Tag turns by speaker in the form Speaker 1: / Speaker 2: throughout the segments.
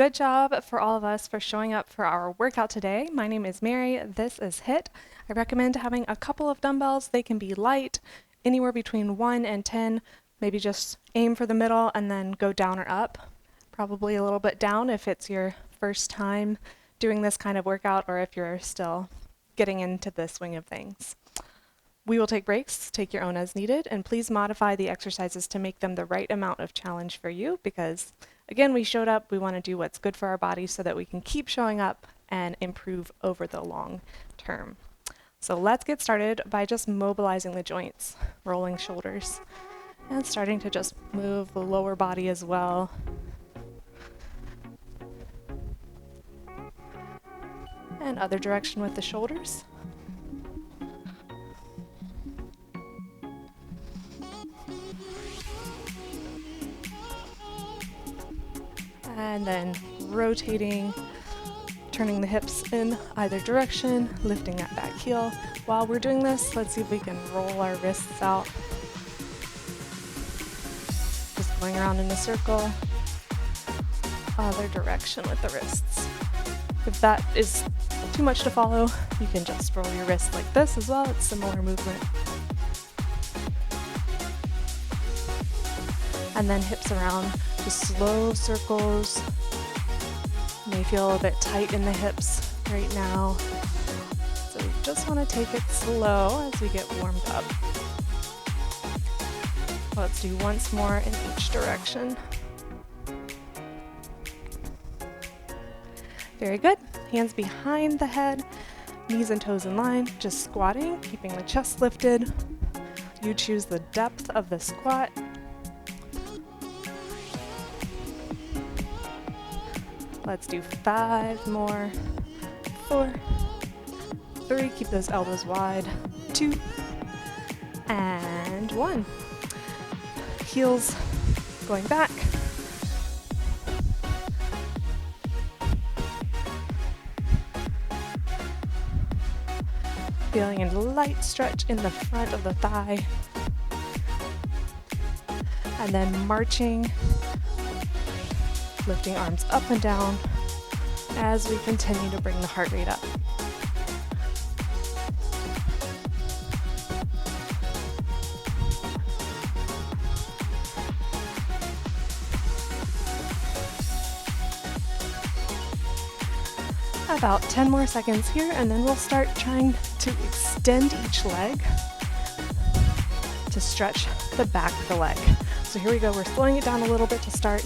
Speaker 1: Good job for all of us for showing up for our workout today. My name is Mary. This is HIIT. I recommend having a couple of dumbbells. They can be light, anywhere between 1 and 10. Maybe just aim for the middle and then go down or up. Probably a little bit down if it's your first time doing this kind of workout or if you're still getting into the swing of things. We will take breaks, take your own as needed, and please modify the exercises to make them the right amount of challenge for you because, again, we showed up, we want to do what's good for our body so that we can keep showing up and improve over the long term. So let's get started by just mobilizing the joints, rolling shoulders, and starting to just move the lower body as well. And other direction with the shoulders. And then rotating, turning the hips in either direction, lifting that back heel. While we're doing this, let's see if we can roll our wrists out. Just going around in a circle. Other direction with the wrists. If that is too much to follow, you can just roll your wrists like this as well. It's similar movement. And then hips around, just slow circles. You may feel a bit tight in the hips right now. So we just want to take it slow as we get warmed up. Let's do once more in each direction. Very good. Hands behind the head, knees and toes in line, just squatting, keeping the chest lifted. You choose the depth of the squat. Let's do 5 more. 4, 3, keep those elbows wide. 2, and 1. Heels going back. Feeling a light stretch in the front of the thigh. And then marching, lifting arms up and down as we continue to bring the heart rate up. About 10 more seconds here, and then we'll start trying to extend each leg to stretch the back of the leg. So here we go, we're slowing it down a little bit to start.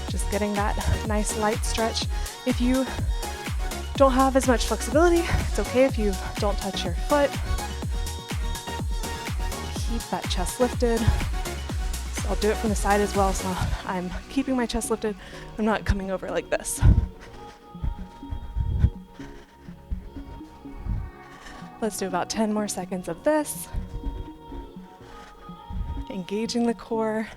Speaker 1: Just getting that nice light stretch. If you don't have as much flexibility, it's okay if you don't touch your foot. Keep that chest lifted. I'll do it from the side as well, so I'm keeping my chest lifted. I'm not coming over like this. Let's do about 10 more seconds of this. Engaging the core.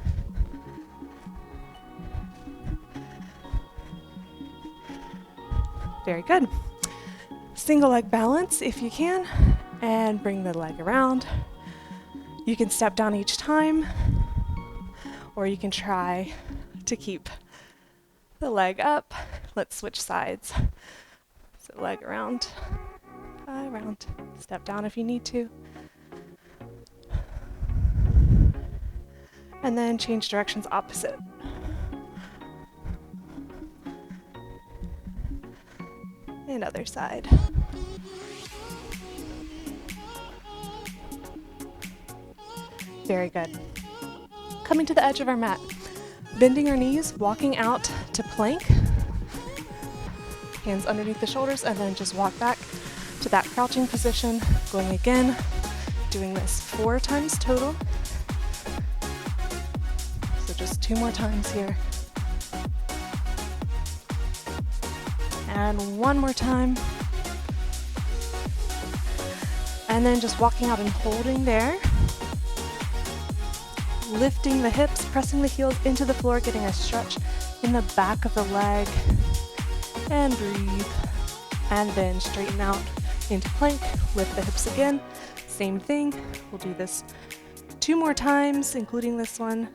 Speaker 1: Very good. Single leg balance if you can, and bring the leg around. You can step down each time, or you can try to keep the leg up. Let's switch sides. So leg around, step down if you need to. And then change directions opposite. And other side. Very good. Coming to the edge of our mat, bending our knees, walking out to plank, hands underneath the shoulders, and then just walk back to that crouching position, going again, doing this 4 times total. So just 2 more times here. And 1 more time. And then just walking out and holding there. Lifting the hips, pressing the heels into the floor, getting a stretch in the back of the leg. And breathe. And then straighten out into plank. Lift the hips again. Same thing. We'll do this 2 more times, including this one.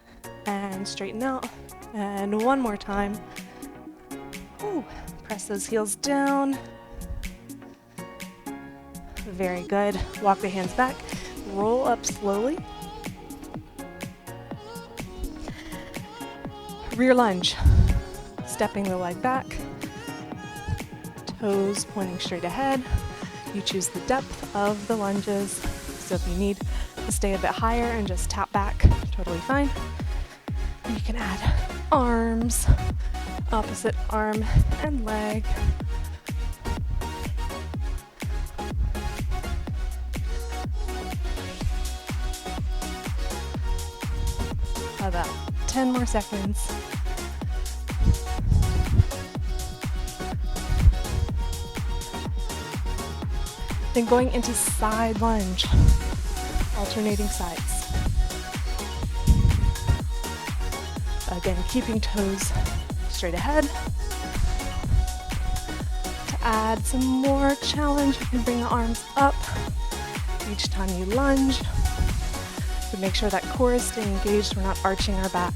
Speaker 1: And straighten out And one more time. Ooh, press those heels down. Very good. Walk the hands back. Roll up slowly. Rear lunge. Stepping the leg back. Toes pointing straight ahead. You choose the depth of the lunges. So if you need to stay a bit higher and just tap back, totally fine. You can add arms, opposite arm and leg. About 10 more seconds. Then going into side lunge, alternating sides. Again, keeping toes straight ahead. To add some more challenge, you can bring the arms up each time you lunge. To make sure that core is staying engaged, we're not arching our back.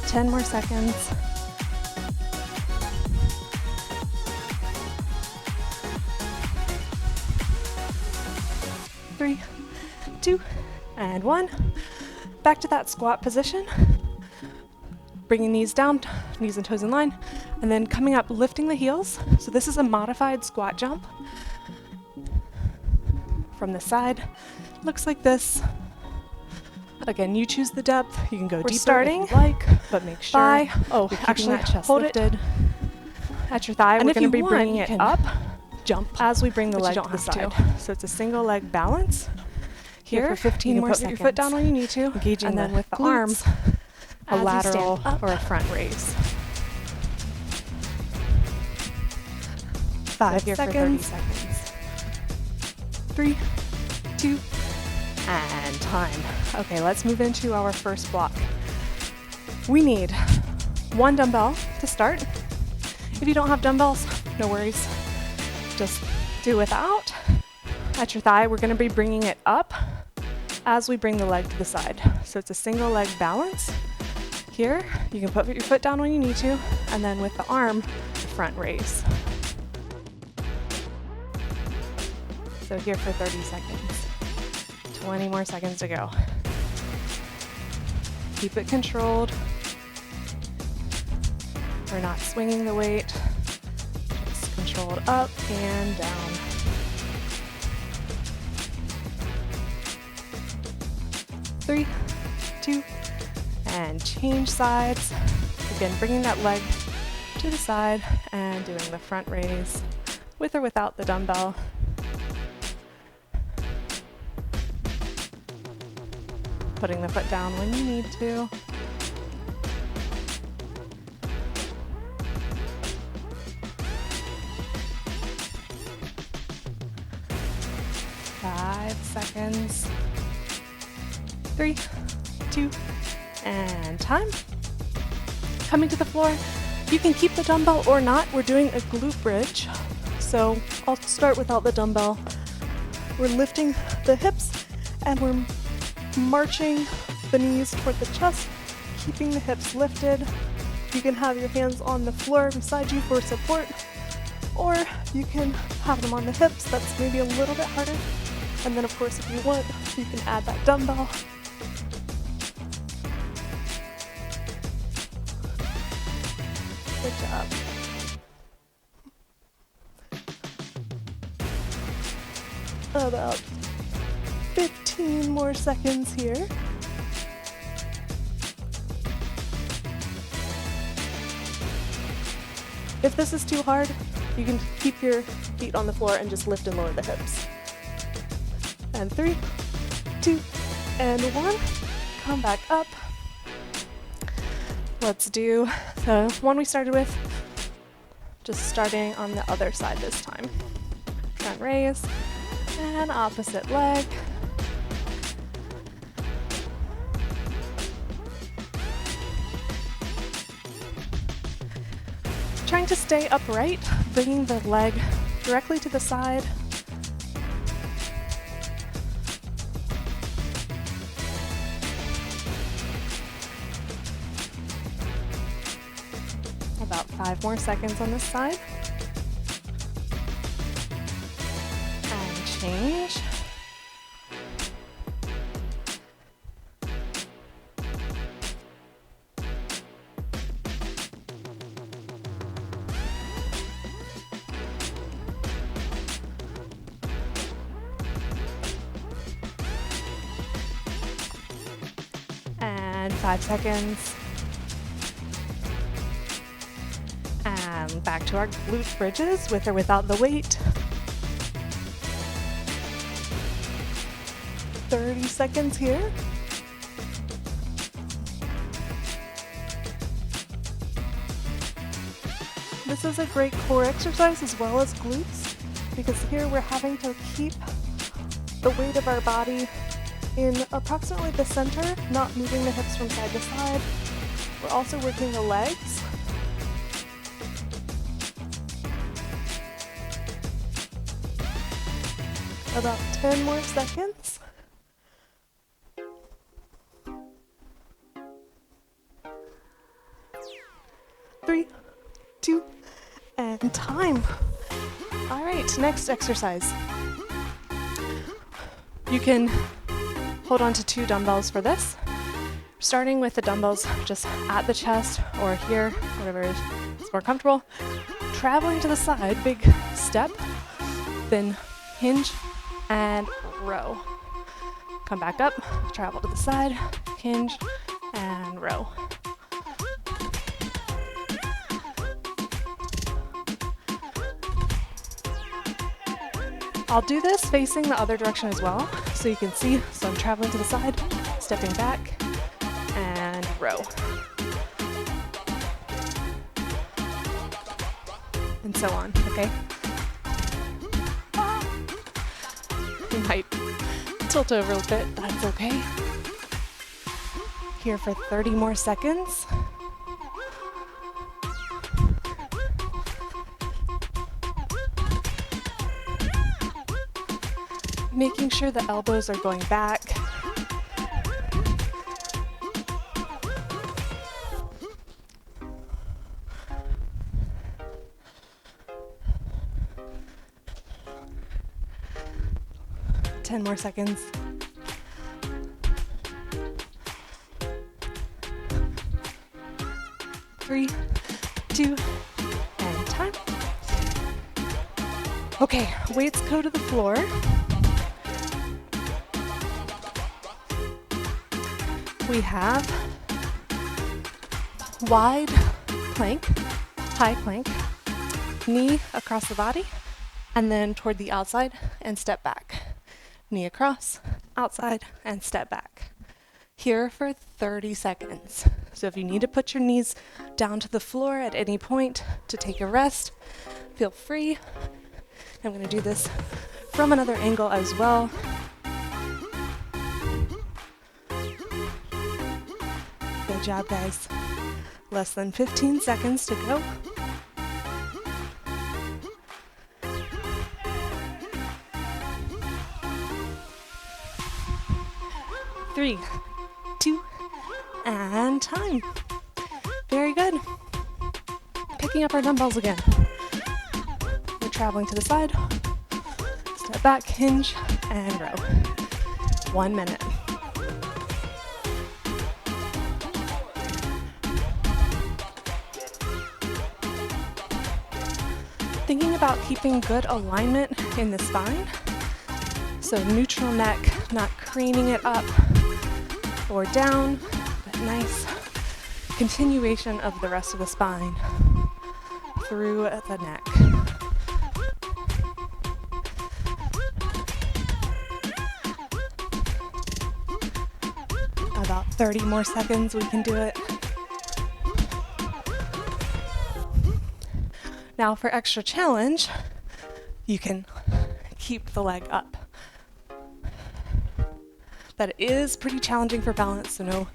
Speaker 1: 10 more seconds. 3, 2, and 1. Back to that squat position. Bringing knees down, knees and toes in line, and then coming up, lifting the heels. So this is a modified squat jump. From the side, looks like this. Again, you choose the depth. You can go deeper
Speaker 2: starting,
Speaker 1: if you like, but make sure
Speaker 2: Oh,
Speaker 1: you're
Speaker 2: actually,
Speaker 1: that chest
Speaker 2: hold
Speaker 1: lifted.
Speaker 2: it at your thigh.
Speaker 1: And
Speaker 2: We're
Speaker 1: if
Speaker 2: going
Speaker 1: you
Speaker 2: to be
Speaker 1: want,
Speaker 2: bringing
Speaker 1: you
Speaker 2: it
Speaker 1: can
Speaker 2: up.
Speaker 1: Jump as we bring the
Speaker 2: but you
Speaker 1: leg
Speaker 2: don't
Speaker 1: to the
Speaker 2: have
Speaker 1: side. So it's a single leg balance.
Speaker 2: Here for 15
Speaker 1: you
Speaker 2: more
Speaker 1: can put
Speaker 2: seconds.
Speaker 1: your foot down when you need to,
Speaker 2: Engaging
Speaker 1: and then
Speaker 2: the
Speaker 1: with the
Speaker 2: glutes
Speaker 1: arms, a
Speaker 2: as you
Speaker 1: lateral
Speaker 2: stand up.
Speaker 1: or a front raise.
Speaker 2: So
Speaker 1: 5
Speaker 2: here
Speaker 1: seconds.
Speaker 2: for 30 seconds.
Speaker 1: 3, 2, and time. Okay, let's move into our first block. We need 1 dumbbell to start. If you don't have dumbbells, no worries. Just do without. At your thigh, we're going to be bringing it up as we bring the leg to the side. So it's a single leg balance. Here, you can put your foot down when you need to, and then with the arm, the front raise. So here for 30 seconds. 20 more seconds to go. Keep it controlled. We're not swinging the weight. Just controlled up and down. Three, 2, and change sides. Again, bringing that leg to the side and doing the front raise with or without the dumbbell. Putting the foot down when you need to. Five seconds. 3, 2, and time. Coming to the floor, you can keep the dumbbell or not. We're doing a glute bridge. So I'll start without the dumbbell. We're lifting the hips and we're marching the knees toward the chest, keeping the hips lifted. You can have your hands on the floor beside you for support, or you can have them on the hips. That's maybe a little bit harder. And then of course, if you want, you can add that dumbbell. Good job. About 15 more seconds here. If this is too hard, you can keep your feet on the floor and just lift and lower the hips. And 3, 2, and 1. Come back up. Let's do the one we started with, just starting on the other side this time. Front raise and opposite leg. Trying to stay upright, bringing the leg directly to the side. About 5 more seconds on this side. And change. And 5 seconds. And back to our glute bridges with or without the weight. 30 seconds here. This is a great core exercise as well as glutes, because here we're having to keep the weight of our body in approximately the center, not moving the hips from side to side. We're also working the legs. About 10 more seconds. Three, two, and time. All right, next exercise. You can hold on to 2 dumbbells for this. Starting with the dumbbells just at the chest or here, whatever is more comfortable. Traveling to the side, big step, then hinge and row. Come back up, travel to the side, hinge and row. I'll do this facing the other direction as well, so you can see. So I'm traveling to the side, stepping back, and row. And so on, okay? You might tilt over a little bit, that's okay. Here for 30 more seconds. Making sure the elbows are going back. Ten more seconds. Three, two, and time. Okay, weights go to the floor. We have wide plank, high plank, knee across the body, and then toward the outside and step back. Knee across, outside, and step back. Here for 30 seconds. So if you need to put your knees down to the floor at any point to take a rest, feel free. I'm going to do this from another angle as well. Good job, guys. Less than 15 seconds to go. Three, two, and time. Very good. Picking up our dumbbells again. We're traveling to the side. Step back, hinge, and row. 1 minute. Thinking about keeping good alignment in the spine. So neutral neck, not craning it up or down, but nice continuation of the rest of the spine through the neck. About 30 more seconds, we can do it. Now for extra challenge, you can keep the leg up. That is pretty challenging for balance, so no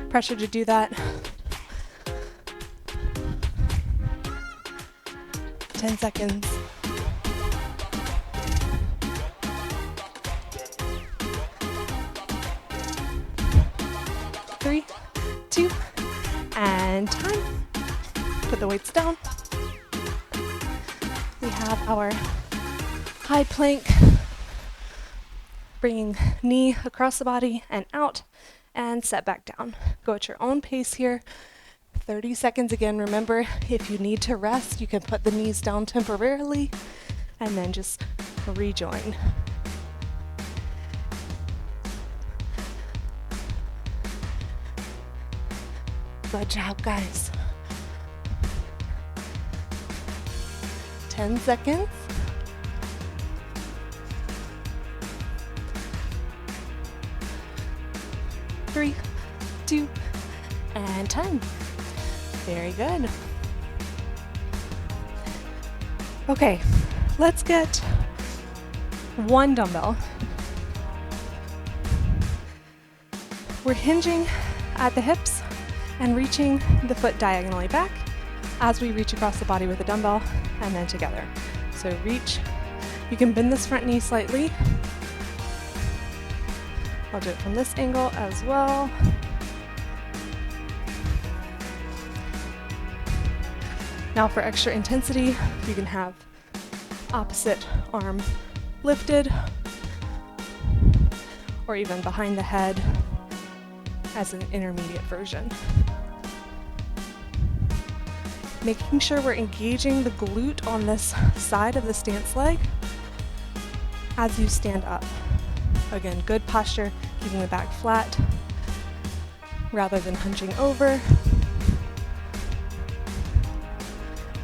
Speaker 1: pressure to do that. 10 seconds. Three, two, and time. Put the weights down. We have our high plank, bringing knee across the body and out, and set back down. Go at your own pace here. 30 seconds again. Remember, if you need to rest, you can put the knees down temporarily and then just rejoin. Good job, guys. 10 seconds. 3, 2, and 10. Very good. Okay, let's get one dumbbell. We're hinging at the hips and reaching the foot diagonally back as we reach across the body with a dumbbell and then together. So reach. You can bend this front knee slightly. I'll do it from this angle as well. Now for extra intensity, you can have opposite arm lifted or even behind the head as an intermediate version. Making sure we're engaging the glute on this side of the stance leg as you stand up. Again, good posture, keeping the back flat rather than hunching over.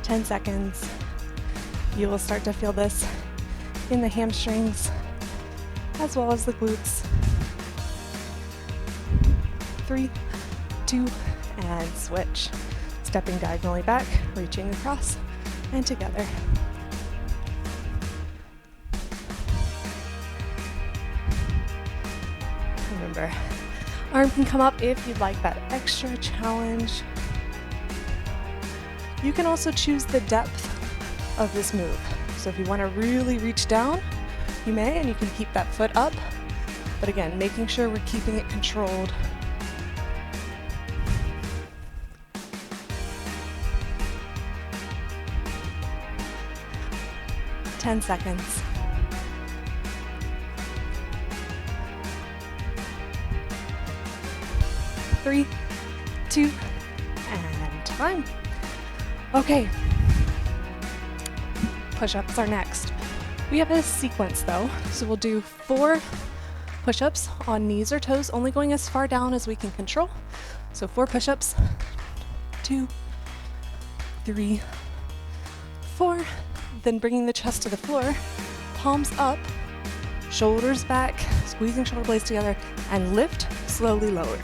Speaker 1: 10 seconds. You will start to feel this in the hamstrings as well as the glutes. 3, 2, and switch. Stepping diagonally back, reaching across, and together. Remember, arm can come up if you'd like that extra challenge. You can also choose the depth of this move. So if you want to really reach down, you may, and you can keep that foot up. But again, making sure we're keeping it controlled. Ten seconds. 3, 2, and time. Okay. Push-ups are next. We have a sequence though, so we'll do 4 push-ups on knees or toes, only going as far down as we can control. So 4 push-ups, 2, 3, 4, then bringing the chest to the floor, palms up, shoulders back, squeezing shoulder blades together, and lift, slowly lower.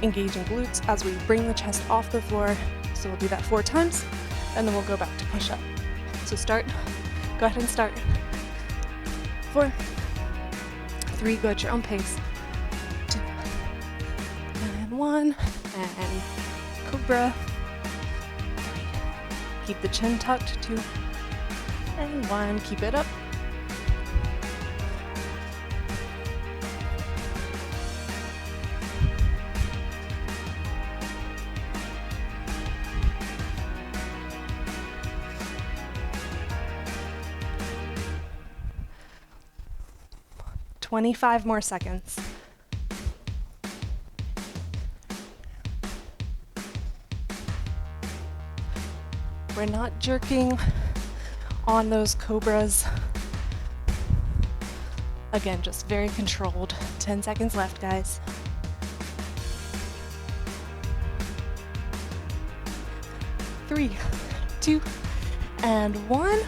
Speaker 1: Engaging glutes as we bring the chest off the floor. So we'll do that 4 times, and then we'll go back to push-up. So go ahead and start. 4, 3, go at your own pace. 2, and 1, and cobra. 3, keep the chin tucked, 2, and 1, keep it up. "25 more seconds. We're not jerking on those cobras. Again, just very controlled. 10 seconds left, guys. 3, 2, and 1.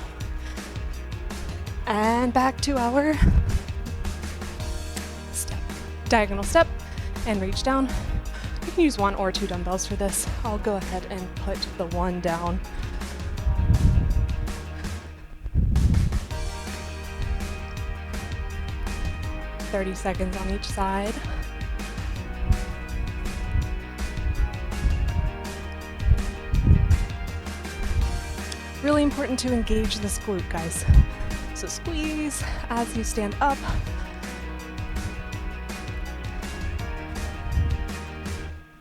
Speaker 1: And back to our diagonal step and reach down. You can use 1 or 2 dumbbells for this. I'll go ahead and put the 1 down. "30 seconds on each side. Really important to engage this glute, guys. So squeeze as you stand up.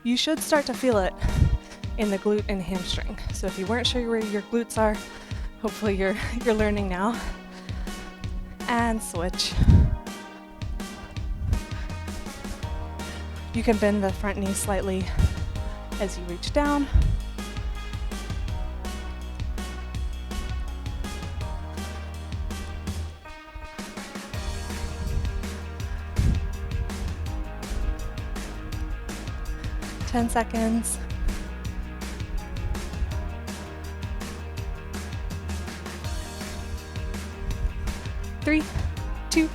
Speaker 1: You should start to feel it in the glute and hamstring. So if you weren't sure where your glutes are, hopefully you're learning now. And switch. You can bend the front knee slightly as you reach down. Ten seconds. 3, 2,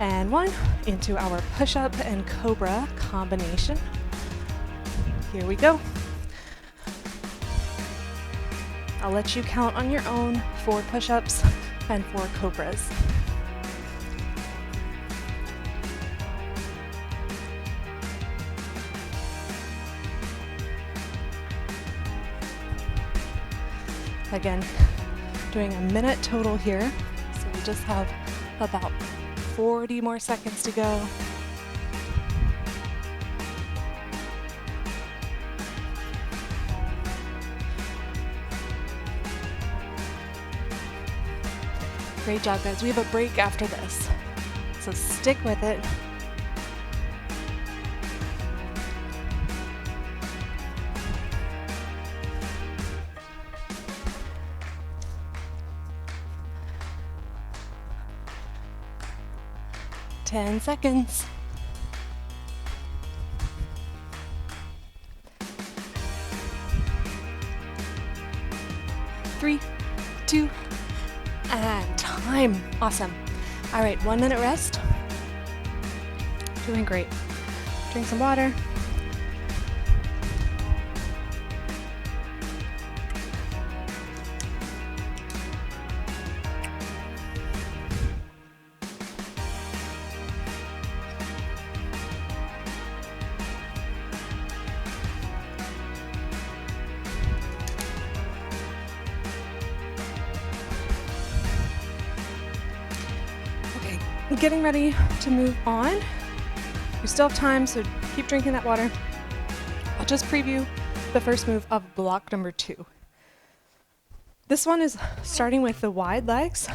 Speaker 1: and 1 into our push-up and cobra combination. Here we go. I'll let you count on your own 4 push-ups and 4 cobras. Again, doing a minute total here. So we just have about 40 more seconds to go. Great job, guys. We have a break after this, so stick with it. Ten seconds. 3, 2, and time. Awesome. All right, 1 minute rest. Doing great. Drink some water. Getting ready to move on. You still have time, so keep drinking that water. I'll just preview the first move of block number 2. This one is starting with the wide legs,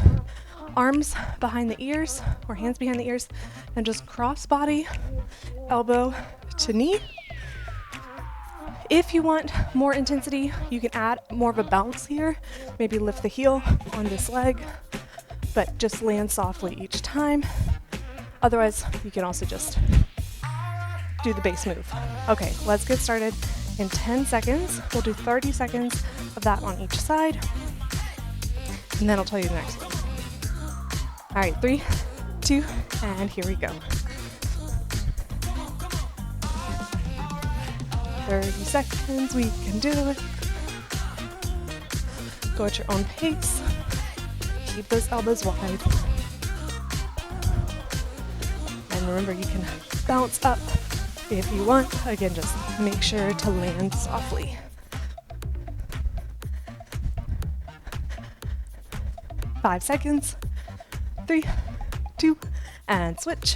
Speaker 1: arms behind the ears or hands behind the ears, and just cross body, elbow to knee. If you want more intensity, you can add more of a bounce here. Maybe lift the heel on this leg, but just land softly each time. Otherwise, you can also just do the base move. Okay, let's get started in 10 seconds. We'll do 30 seconds of that on each side, and then I'll tell you the next one. All right, 3, 2, and here we go. 30 seconds, we can do it. Go at your own pace. Keep those elbows wide. And remember, you can bounce up if you want. Again, just make sure to land softly. Five seconds. 3, 2, and switch.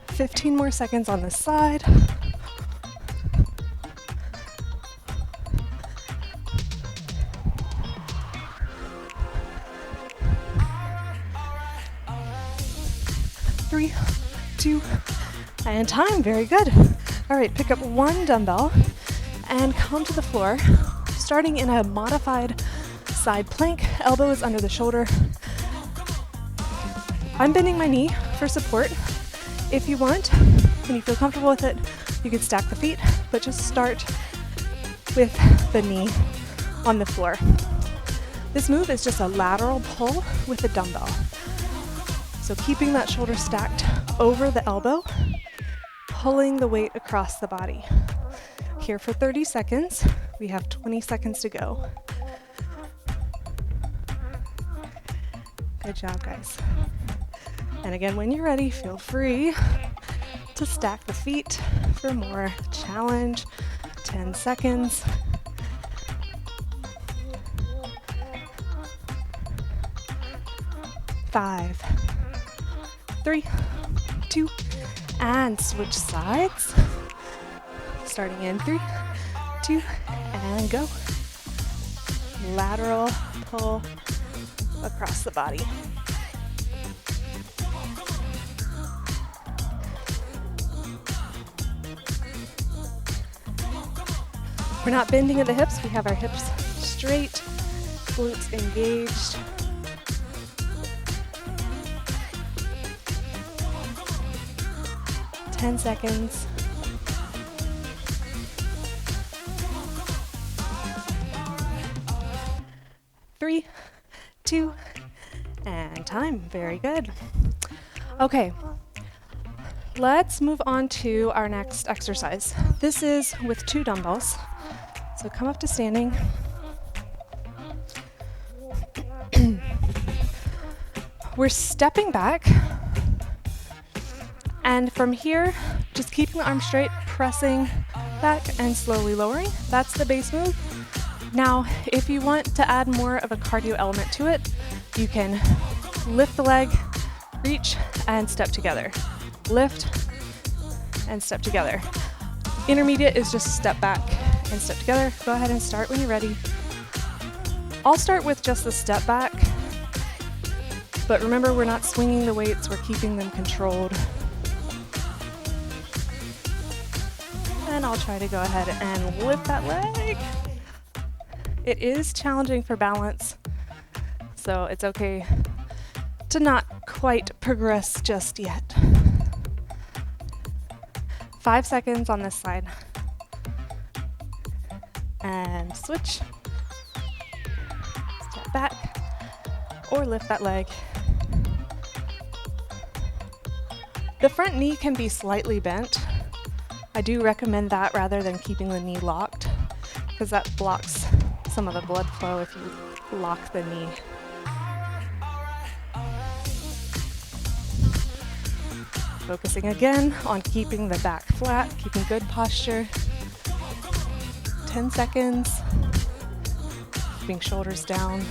Speaker 1: Fifteen more seconds on this side. Three, 2, and time. Very good. All right, pick up 1 dumbbell and come to the floor, starting in a modified side plank. Elbow is under the shoulder. I'm bending my knee for support. If you want, and you feel comfortable with it, you can stack the feet, but just start with the knee on the floor. This move is just a lateral pull with a dumbbell. So keeping that shoulder stacked over the elbow, pulling the weight across the body. Here for 30 seconds. We have 20 seconds to go. Good job, guys. And again, when you're ready, feel free to stack the feet for more challenge. 10 seconds. 5, 3, 2, and switch sides. Starting in 3, 2, and go. Lateral pull across the body. We're not bending at the hips. We have our hips straight, glutes engaged. Ten seconds. Three, 2, and time. Very good. Okay, let's move on to our next exercise. This is with 2 dumbbells. So come up to standing. We're stepping back. And from here, just keeping the arms straight, pressing back and slowly lowering. That's the base move. Now, if you want to add more of a cardio element to it, you can lift the leg, reach, and step together. Lift and step together. Intermediate is just step back and step together. Go ahead and start when you're ready. I'll start with just the step back, but remember, we're not swinging the weights, we're keeping them controlled. And I'll try to go ahead and lift that leg. It is challenging for balance, so it's okay to not quite progress just yet. 5 seconds on this side. And switch. Step back or lift that leg. The front knee can be slightly bent. I do recommend that rather than keeping the knee locked, because that blocks some of the blood flow if you lock the knee. Focusing again on keeping the back flat, keeping good posture. 10 seconds. Keeping shoulders down.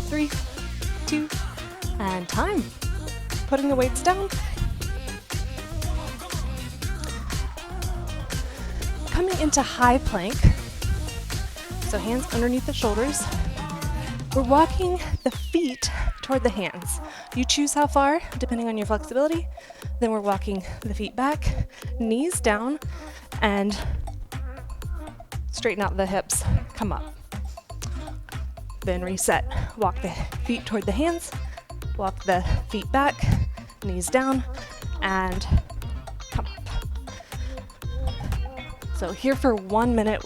Speaker 1: 3, 2, and time. Putting the weights down. Coming into high plank. So hands underneath the shoulders. We're walking the feet toward the hands. You choose how far, depending on your flexibility. Then we're walking the feet back, knees down, and straighten out the hips, come up. Then reset. Walk the feet toward the hands, walk the feet back, knees down, and come up. So here for 1 minute.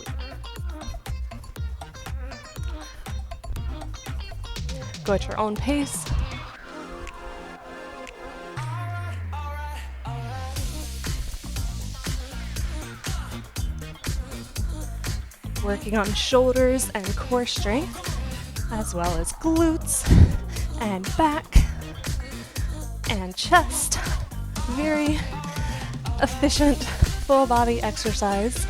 Speaker 1: Go at your own pace. Working on shoulders and core strength, as well as glutes and back and chest. Very efficient full body exercise.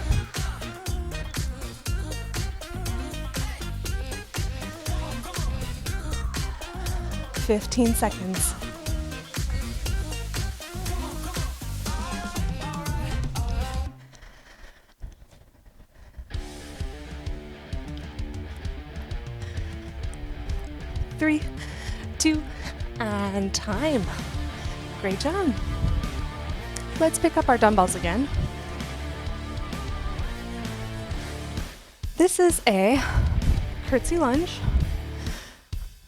Speaker 1: "15 seconds. Three, 2, and time. Great job. Let's pick up our dumbbells again. This is a curtsy lunge,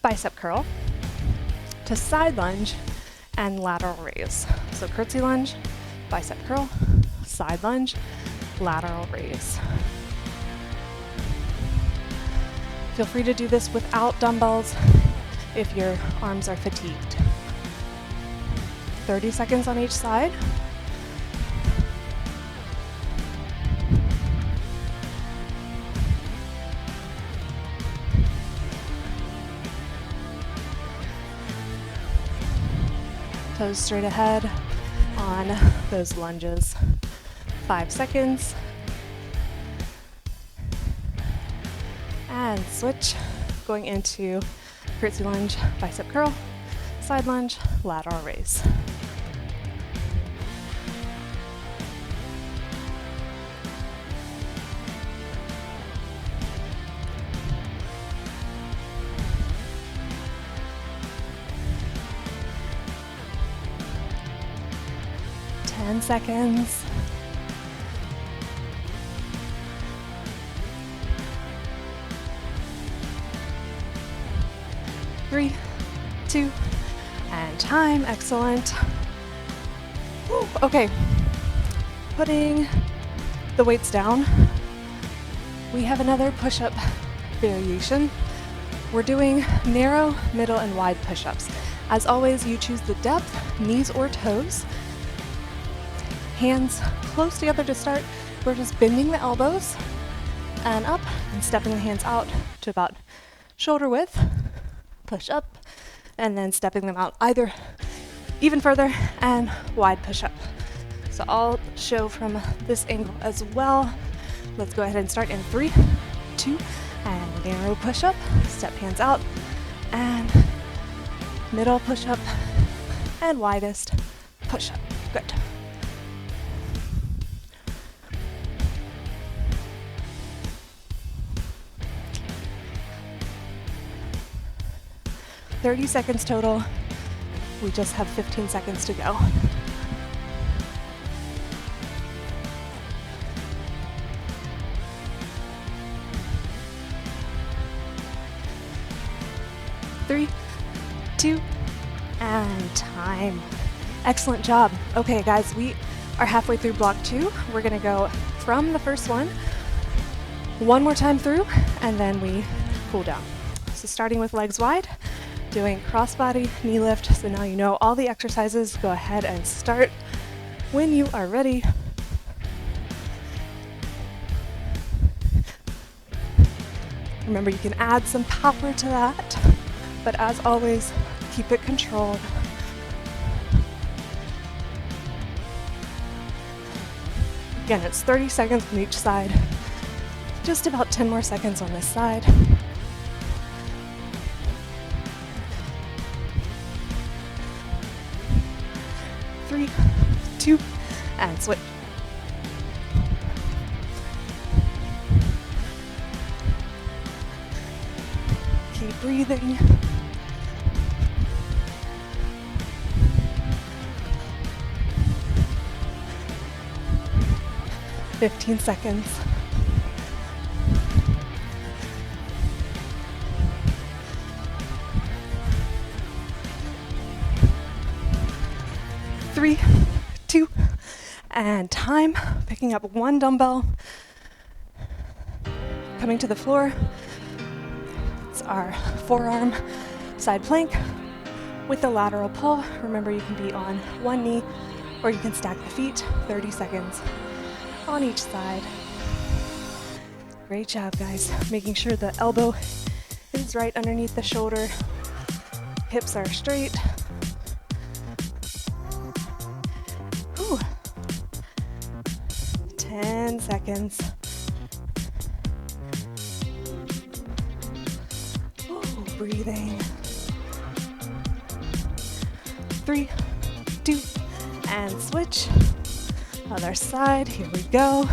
Speaker 1: bicep curl, to side lunge, and lateral raise. So curtsy lunge, bicep curl, side lunge, lateral raise. Feel free to do this without dumbbells if your arms are fatigued. 30 seconds on each side. Toes straight ahead on those lunges. 5 seconds. And switch, going into curtsy lunge, bicep curl, side lunge, lateral raise. Seconds. 3, 2, and time. Excellent. Woo. Okay, putting the weights down, we have another push-up variation. We're doing narrow, middle, and wide push-ups. As always, you choose the depth, knees or toes. Hands close together to start. We're just bending the elbows and up and stepping the hands out to about shoulder width. Push up and then stepping them out either even further and wide push up. So I'll show from this angle as well. Let's go ahead and start in 3, 2, and narrow push up. Step hands out and middle push up and widest push up. Good. "30 seconds total. We just have 15 seconds to go. Three, 2, and time. Excellent job. Okay, guys, we are halfway through block 2. We're gonna go from the first one more time through, and then we cool down. So starting with legs wide, doing crossbody knee lift. So now you know all the exercises. Go ahead and start when you are ready. Remember, you can add some power to that, but as always, keep it controlled. Again, it's 30 seconds on each side. Just about 10 more seconds on this side. 3, 2, and switch. Keep breathing. "15 seconds. Three, 2, and time. Picking up one dumbbell, coming to the floor. It's our forearm side plank with the lateral pull. Remember, you can be on one knee or you can stack the feet. 30 seconds on each side. Great job, guys. Making sure the elbow is right underneath the shoulder. Hips are straight. Whew. 10 seconds. Ooh, breathing. 3, 2, and switch. Other side, here we go.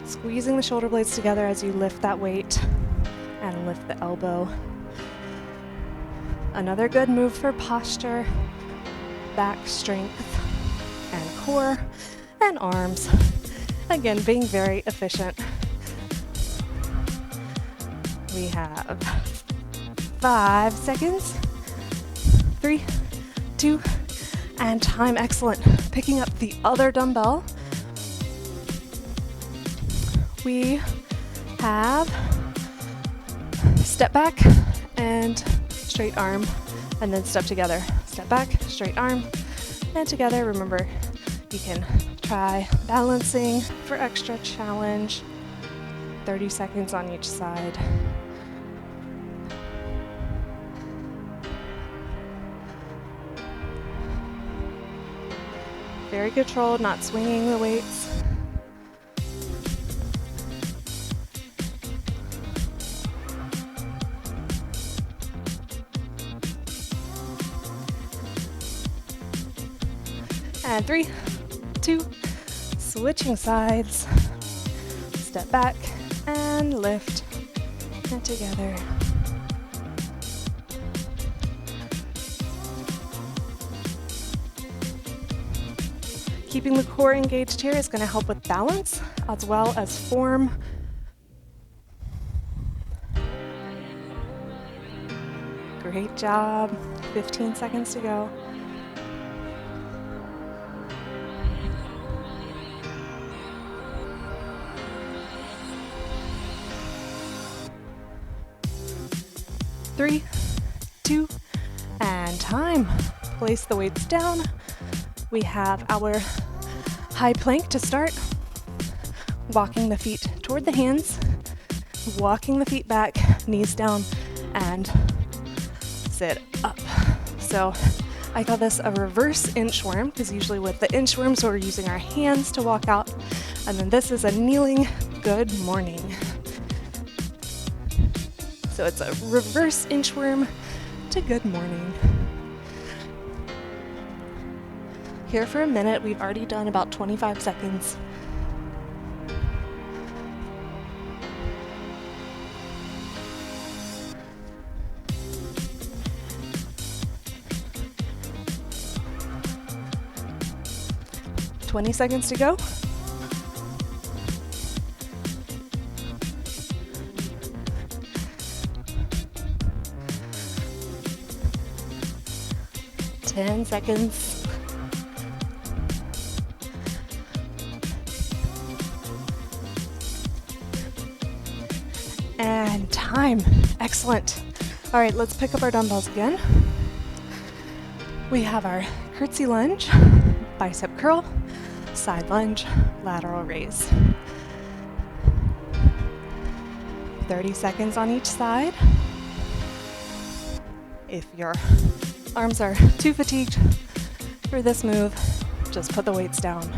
Speaker 1: Squeezing the shoulder blades together as you lift that weight and lift the elbow. Another good move for posture, back strength, and core, and arms. Again, being very efficient. We have 5 seconds. 3, 2, and time. Excellent. Picking up the other dumbbell. We have step back and straight arm, and then step together. Step back, straight arm, and together. Remember, you can try balancing for extra challenge. 30 seconds on each side. Very controlled, not swinging the weights. And 3, 2, switching sides. Step back and lift and together. Keeping the core engaged here is going to help with balance as well as form. Great job. 15 seconds to go. Three, 2, and time. Place the weights down. We have our high plank to start. Walking the feet toward the hands, walking the feet back, knees down, and sit up. So I call this a reverse inchworm because usually with the inchworms we're using our hands to walk out, and then this is a kneeling good morning. So it's a reverse inchworm to good morning. Here for a minute, we've already done about 25 seconds. Seconds to go. Ten seconds. And time. Excellent. All right, let's pick up our dumbbells again. We have our curtsy lunge, bicep curl, side lunge, lateral raise. 30 seconds on each side. If your arms are too fatigued for this move, just put the weights down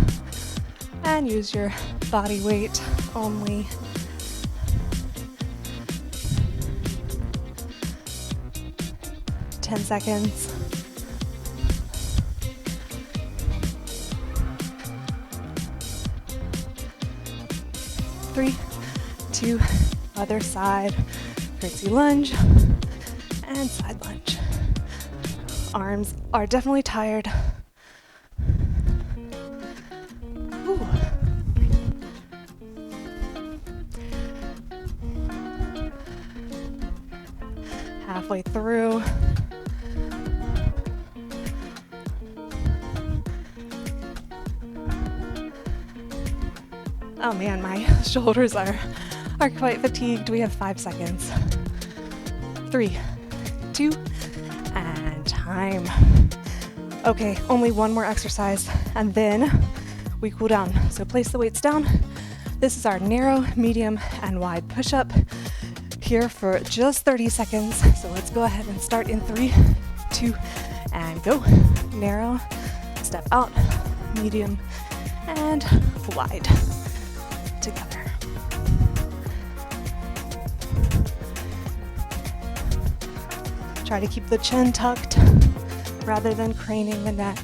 Speaker 1: and use your body weight only. Ten seconds. Three, 2, other side, curtsy lunge, and side lunge. Arms are definitely tired. Ooh. Halfway through. Oh man, my shoulders are quite fatigued. We have 5 seconds. 3, 2, and time. Okay, only one more exercise and then we cool down. So place the weights down. This is our narrow, medium, and wide push-up here for just 30 seconds. So let's go ahead and start in 3, 2, and go. Narrow, step out, medium, and wide. Together. Try to keep the chin tucked rather than craning the neck.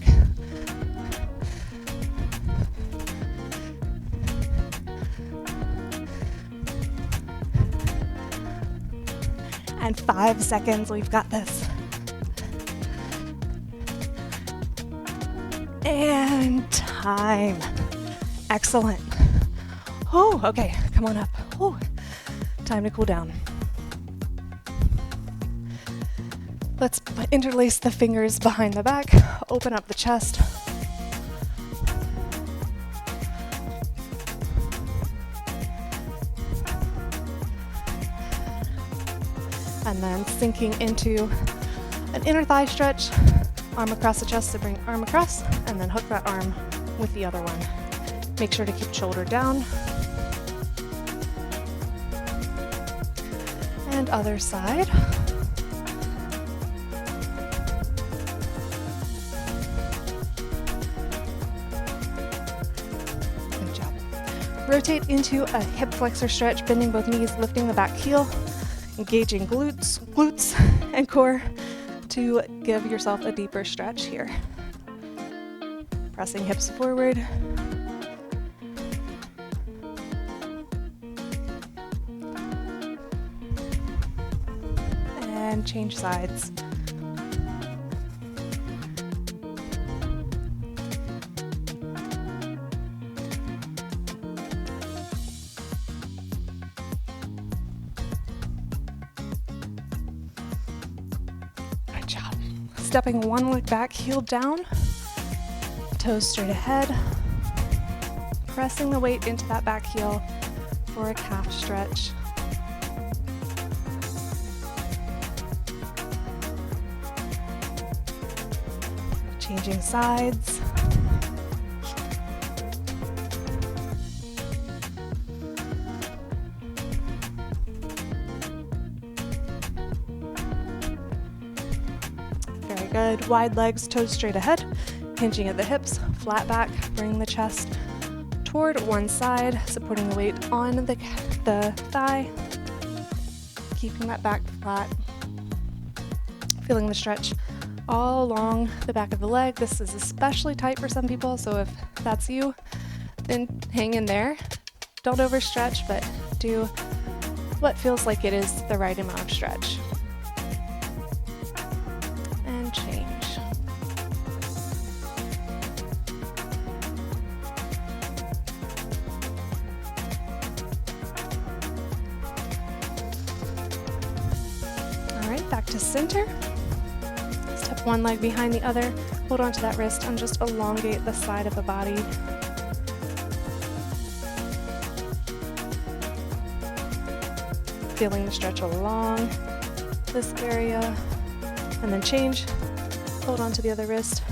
Speaker 1: And 5 seconds, we've got this. And time. Excellent. Oh, okay, come on up. Oh, time to cool down. Let's interlace the fingers behind the back, open up the chest. And then sinking into an inner thigh stretch, arm across the chest to bring arm across, and then hook that arm with the other one. Make sure to keep shoulder down. And other side. Rotate into a hip flexor stretch, bending both knees, lifting the back heel, engaging glutes and core to give yourself a deeper stretch here. Pressing hips forward. And change sides. Good job. Stepping one leg back, heel down, toes straight ahead, pressing the weight into that back heel for a calf stretch. Changing sides. Very good. Wide legs, toes straight ahead, hinging at the hips, flat back, bring the chest toward one side, supporting the weight on the thigh, keeping that back flat, feeling the stretch all along the back of the leg. This is especially tight for some people, so if that's you, then hang in there. Don't overstretch, but do what feels like it is the right amount of stretch. And change. All right, back to center. Step one leg behind the other, hold onto that wrist and just elongate the side of the body. Feeling the stretch along this area, and then change, hold onto the other wrist.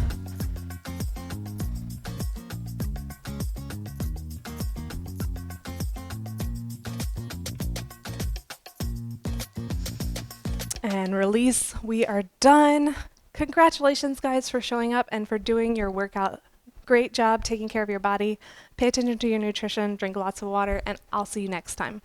Speaker 1: And release. We are done. Congratulations, guys, for showing up and for doing your workout. Great job taking care of your body. Pay attention to your nutrition, drink lots of water, and I'll see you next time.